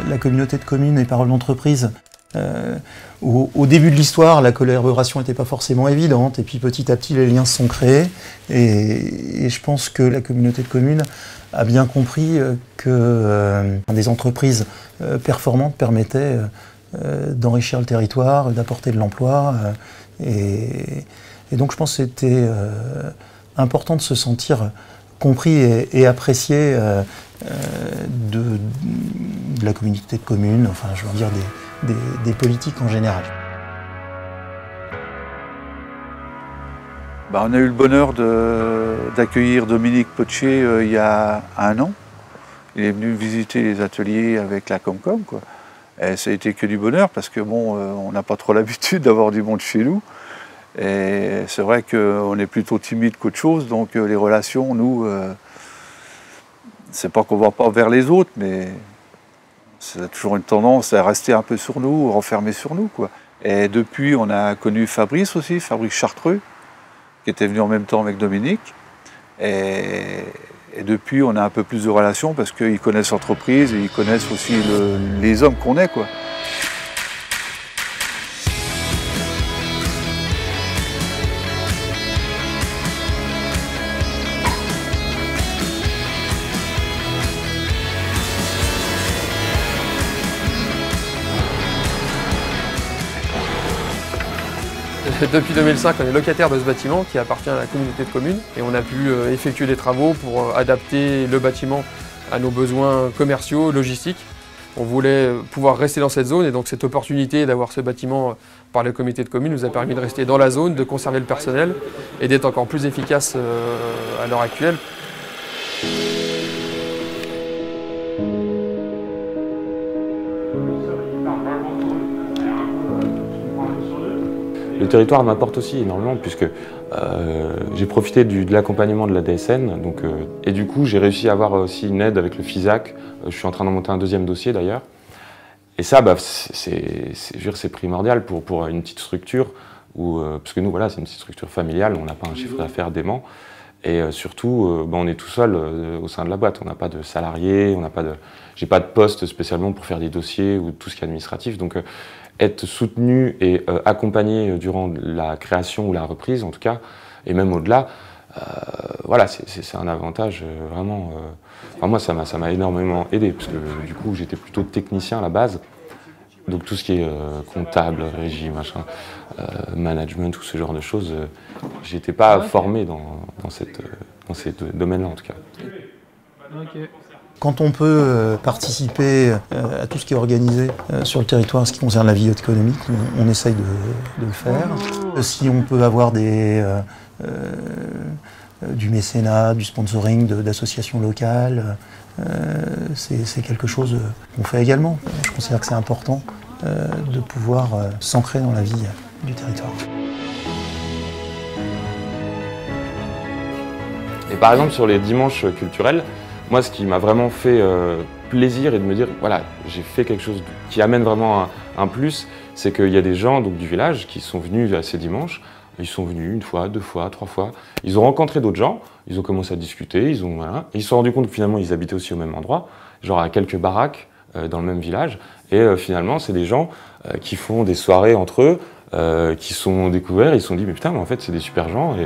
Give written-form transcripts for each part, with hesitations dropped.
la communauté de communes et Parole d'entreprise. Au début de l'histoire, la collaboration n'était pas forcément évidente, et puis petit à petit les liens se sont créés, et je pense que la communauté de communes a bien compris que des entreprises performantes permettaient d'enrichir le territoire, d'apporter de l'emploi, et donc je pense que c'était important de se sentir compris et apprécié de la communauté de communes, enfin je veux dire des politiques en général. On a eu le bonheur d'accueillir Dominique Potier il y a 1 an. Il est venu visiter les ateliers avec la Comcom, quoi. Et ça a été que du bonheur parce que bon, on n'a pas trop l'habitude d'avoir du monde chez nous. Et c'est vrai qu'on est plutôt timide qu'autre chose, donc les relations, nous, c'est pas qu'on va pas vers les autres, mais c'est toujours une tendance à rester un peu sur nous, renfermer sur nous, quoi. Et depuis, on a connu Fabrice aussi, Fabrice Chartreux, qui était venu en même temps avec Dominique. Et depuis, on a un peu plus de relations parce qu'ils connaissent l'entreprise et ils connaissent aussi les hommes qu'on est, quoi. Depuis 2005, on est locataire de ce bâtiment qui appartient à la communauté de communes et on a pu effectuer des travaux pour adapter le bâtiment à nos besoins commerciaux, logistiques. On voulait pouvoir rester dans cette zone et donc cette opportunité d'avoir ce bâtiment par le comité de communes nous a permis de rester dans la zone, de conserver le personnel et d'être encore plus efficace à l'heure actuelle. Le territoire m'apporte aussi énormément puisque j'ai profité de l'accompagnement de la DSN et du coup j'ai réussi à avoir aussi une aide avec le FISAC. Je suis en train d'en monter un 2e dossier d'ailleurs. Et ça, c'est primordial pour une petite structure parce que nous, voilà, c'est une petite structure familiale, on n'a pas un chiffre d'affaires dément. Et surtout, on est tout seul au sein de la boîte. On n'a pas de salariés, j'ai pas de poste spécialement pour faire des dossiers ou tout ce qui est administratif. Donc, être soutenu et accompagné durant la création ou la reprise, en tout cas, et même au-delà, voilà, c'est un avantage vraiment. Enfin, moi, ça m'a énormément aidé parce que du coup, j'étais plutôt technicien à la base. Donc tout ce qui est comptable, régie, machin, management, tout ce genre de choses, j'étais pas formé dans ces domaines-là en tout cas. Quand on peut participer à tout ce qui est organisé sur le territoire en ce qui concerne la vie économique, on essaye de le faire. Si on peut avoir du mécénat, du sponsoring d'associations locales, c'est quelque chose qu'on fait également. Je considère que c'est important de pouvoir s'ancrer dans la vie du territoire. Et par exemple sur les dimanches culturels, moi ce qui m'a vraiment fait plaisir et de me dire voilà, j'ai fait quelque chose qui amène vraiment un plus, c'est qu'il y a des gens donc, du village qui sont venus à ces dimanches. Ils sont venus 1 fois, 2 fois, 3 fois. Ils ont rencontré d'autres gens, ils ont commencé à discuter, ils se sont rendus compte que finalement ils habitaient aussi au même endroit, genre à quelques baraques dans le même village. Et finalement, c'est des gens qui font des soirées entre eux, qui sont découverts, ils se sont dit mais putain, mais en fait c'est des super gens.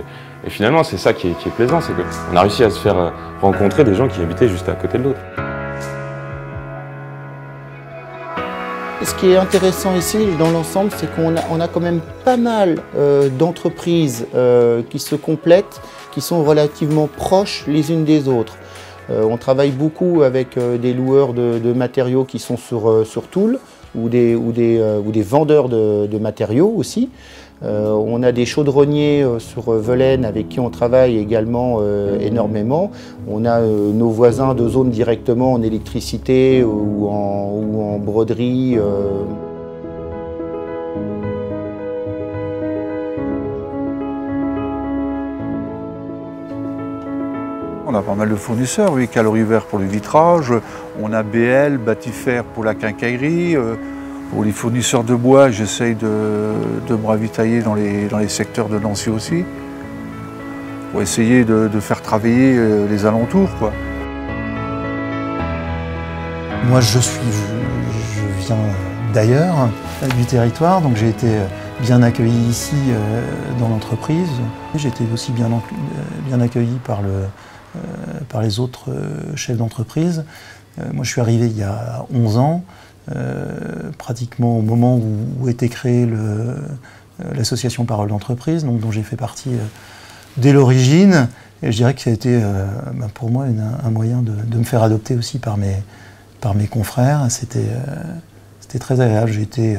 Et finalement, c'est ça qui est plaisant, c'est qu'on a réussi à se faire rencontrer des gens qui habitaient juste à côté de l'autre. Ce qui est intéressant ici, dans l'ensemble, c'est qu'on a quand même pas mal d'entreprises qui se complètent, qui sont relativement proches les unes des autres. On travaille beaucoup avec des loueurs de matériaux qui sont sur Toul ou des vendeurs de matériaux aussi. On a des chaudronniers sur Velaine avec qui on travaille également énormément. On a nos voisins de zone directement en électricité ou en broderie. On a pas mal de fournisseurs, oui, Calorivert pour le vitrage, on a BL, Batifère pour la quincaillerie. Pour les fournisseurs de bois, j'essaye de me ravitailler dans les secteurs de Nancy aussi, pour essayer de faire travailler les alentours, quoi. Moi, viens d'ailleurs, du territoire, donc j'ai été bien accueilli ici dans l'entreprise. J'ai été aussi bien accueilli par les autres chefs d'entreprise. Moi je suis arrivé il y a 11 ans, pratiquement au moment où était créée l'association Parole d'entreprise, dont j'ai fait partie dès l'origine. Et je dirais que ça a été pour moi un moyen de me faire adopter aussi par mes confrères. C'était très agréable. J'ai été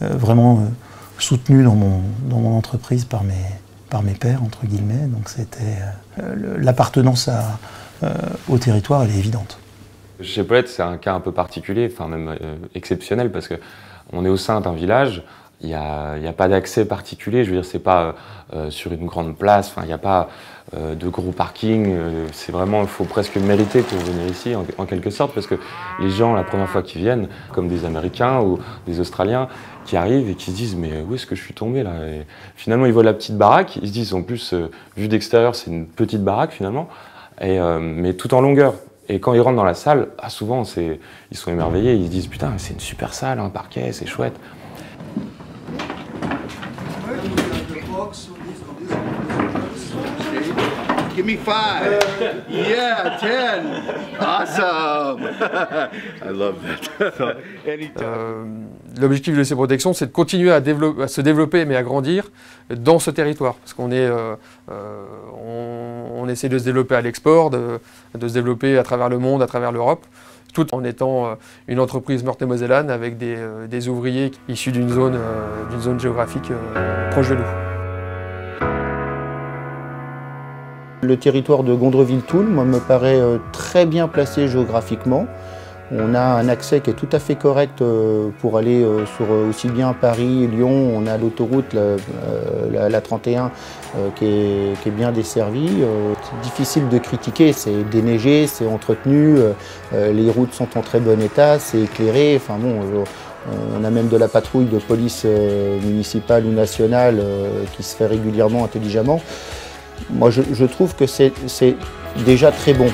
vraiment soutenu dans mon entreprise par mes pairs, entre guillemets. Donc c'était l'appartenance au territoire, elle est évidente. Chez Paulette, c'est un cas un peu particulier, enfin même exceptionnel, parce qu'on est au sein d'un village. Il n'y a pas d'accès particulier, je veux dire, c'est pas sur une grande place, enfin, il n'y a pas de gros parking, c'est vraiment, il faut presque mériter pour venir ici, en quelque sorte, parce que les gens, la première fois qu'ils viennent, comme des Américains ou des Australiens, qui arrivent et qui se disent « mais où est-ce que je suis tombé là ?» Et finalement, ils voient la petite baraque, ils se disent, en plus, vue d'extérieur, c'est une petite baraque finalement, mais tout en longueur. Et quand ils rentrent dans la salle, souvent, ils sont émerveillés, ils se disent « putain, c'est une super salle, un parquet, c'est chouette ». Give me 5. Yeah, 10. Awesome. I love that. L'objectif de l'EC Protection, c'est de continuer à se développer, mais à grandir dans ce territoire. Parce qu'on on essaie de se développer à l'export, de se développer à travers le monde, à travers l'Europe, tout en étant une entreprise meurthe-et-mosellane avec des ouvriers issus d'une zone géographique proche de nous. Le territoire de Gondreville-Toul, moi, me paraît très bien placé géographiquement. On a un accès qui est tout à fait correct pour aller sur aussi bien Paris, Lyon. On a l'autoroute, la 31, qui est bien desservie. C'est difficile de critiquer, c'est déneigé, c'est entretenu, les routes sont en très bon état, c'est éclairé. Enfin bon, on a même de la patrouille de police municipale ou nationale qui se fait régulièrement, intelligemment. Moi, je trouve que c'est déjà très bon.